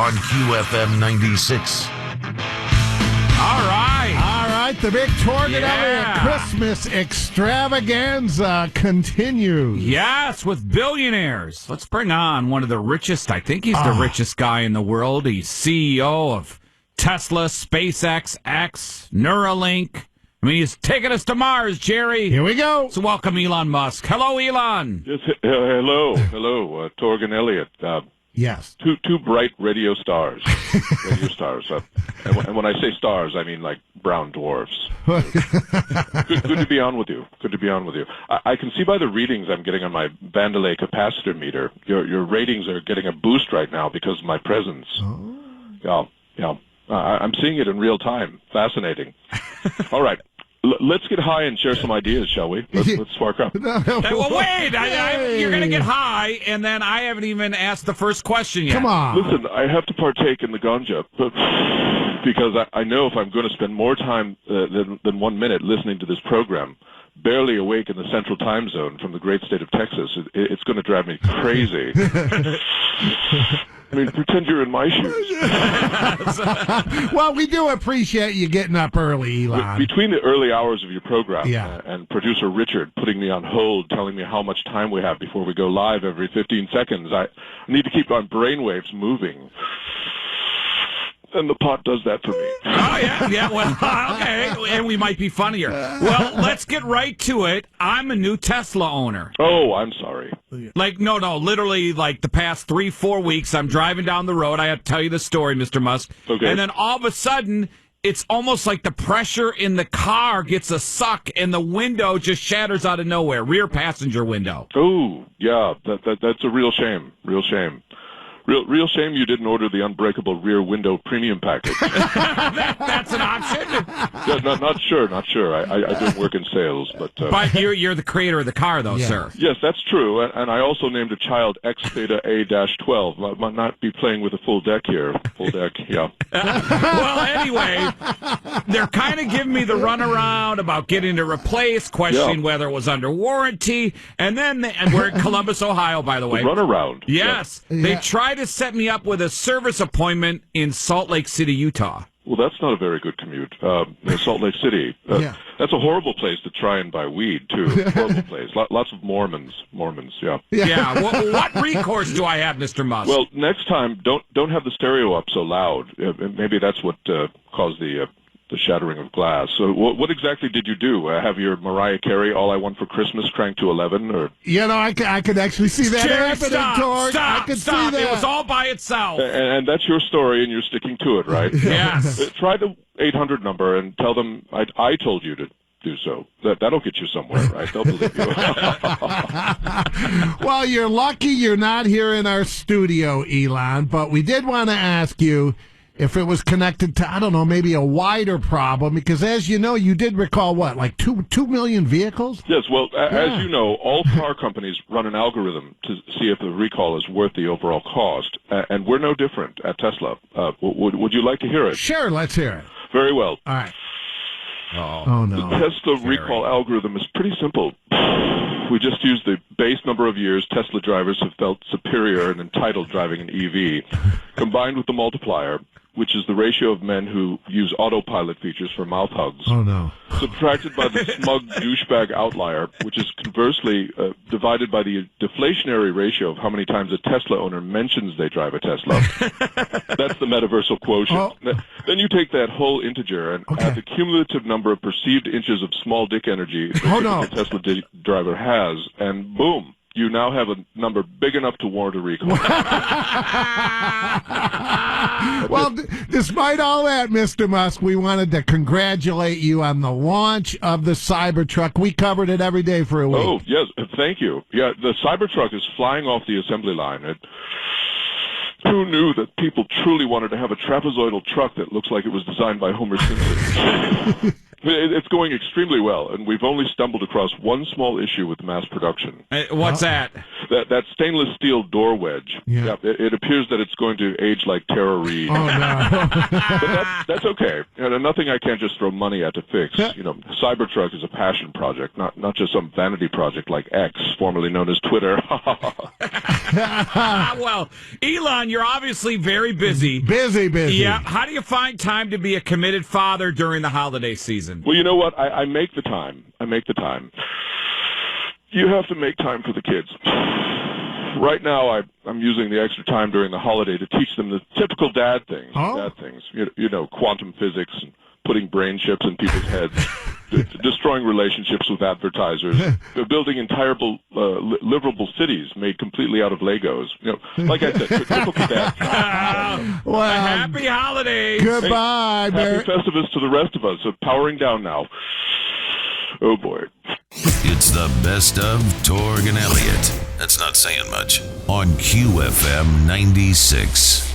on QFM 96. All right, the big Torgan Elliott Christmas extravaganza continues. Yes, with billionaires. Let's bring on one of the richest. I think he's the richest guy in the world. He's CEO of Tesla, SpaceX, X, Neuralink. I mean, he's taking us to Mars, Jerry. Here we go. So welcome, Elon Musk. Hello, Elon. Yes, hello, Torgan Elliott. Yes. Two bright radio stars. And when I say stars, I mean like brown dwarfs. Good to be on with you. I can see by the readings I'm getting on my Vandelay capacitor meter, your ratings are getting a boost right now because of my presence. Oh. Yeah. I'm seeing it in real time. Fascinating. All right. Let's get high and share some ideas, shall we? Let's spark up. Well, wait. You're going to get high, and then I haven't even asked the first question yet. Come on. Listen, I have to partake in the ganja, but because I know if I'm going to spend more time than 1 minute listening to this program, barely awake in the central time zone from the great state of Texas, it's going to drive me crazy. I mean, pretend you're in my shoes. Well, we do appreciate you getting up early, Elon. Between the early hours of your program Yeah. and producer Richard putting me on hold, telling me how much time we have before we go live every 15 seconds, I need to keep my brainwaves moving. And the pot does that for me. Oh, yeah, well, okay, and we might be funnier. Well, let's get right to it. I'm a new Tesla owner. Oh, I'm sorry. No, literally, like the past 3-4 weeks, I'm driving down the road. I have to tell you the story, Mr. Musk. Okay. And then all of a sudden, it's almost like the pressure in the car gets a suck, and the window just shatters out of nowhere, rear passenger window. Oh, yeah, that's a real shame. Real shame you didn't order the unbreakable rear window premium package. That's an option. Yeah, not sure. I don't work in sales, but But you're the creator of the car, though, sir. Yes, that's true. And I also named a child X Theta A-12. I might not be playing with a full deck here. Full deck, yeah. Well, anyway, they're kind of giving me the runaround about getting it replaced, questioning whether it was under warranty, and we're in Columbus, Ohio, by the way. Runaround. Yes. Yeah. They try to set me up with a service appointment in Salt Lake City, Utah. Well, that's not a very good commute. Salt Lake City. That's a horrible place to try and buy weed, too. Horrible place. Lots of Mormons, yeah. Yeah. What recourse do I have, Mr. Musk? Well, next time, don't have the stereo up so loud. Maybe that's what caused the shattering of glass. So what exactly did you do? Have your Mariah Carey All I Want for Christmas cranked to 11? Or I could actually see that happening, Torg. I could see that. It was all by itself. And that's your story, and you're sticking to it, right? Yes. Try the 800 number and tell them I told you to do so. That'll get you somewhere, right? They'll believe you. Well, you're lucky you're not here in our studio, Elon, but we did want to ask you if it was connected to, I don't know, maybe a wider problem, because as you know, you did recall, like 2 million vehicles? Yes, well, as you know, all car companies run an algorithm to see if the recall is worth the overall cost, and we're no different at Tesla. Would you like to hear it? Sure, let's hear it. Very well. All right. Oh no. The Tesla recall algorithm is pretty simple. We just use the base number of years Tesla drivers have felt superior and entitled driving an EV, combined with the multiplier, which is the ratio of men who use autopilot features for mouth hugs. Oh, no. Subtracted by the smug douchebag outlier, which is conversely divided by the deflationary ratio of how many times a Tesla owner mentions they drive a Tesla. That's the metaversal quotient. Oh. Then you take that whole integer and add the cumulative number of perceived inches of small dick energy that a Tesla driver has, and boom. You now have a number big enough to warrant a recall. Well, despite all that, Mr. Musk, we wanted to congratulate you on the launch of the Cybertruck. We covered it every day for a week. Oh, yes, thank you. Yeah, the Cybertruck is flying off the assembly line. Who knew that people truly wanted to have a trapezoidal truck that looks like it was designed by Homer Simpson? It's going extremely well, and we've only stumbled across one small issue with mass production. What's that? that stainless steel door wedge. Yeah. It appears that it's going to age like Tara Reid. Oh, no. But that's okay. Nothing I can't just throw money at to fix. Cybertruck is a passion project, not just some vanity project like X, formerly known as Twitter. Well, Elon, you're obviously very busy. Busy. Yeah. How do you find time to be a committed father during the holiday season? Well, you know what? I make the time. You have to make time for the kids. Right now, I'm using the extra time during the holiday to teach them the typical dad things. Oh. Dad things. Quantum physics and putting brain chips in people's heads, destroying relationships with advertisers, building entire livable cities made completely out of Legos. Like I said, typical dad. Well, Happy holidays. goodbye, Barry. Happy Festivus to the rest of us. So powering down now. Oh, boy. It's the best of Torg and Elliott. That's not saying much. On QFM 96.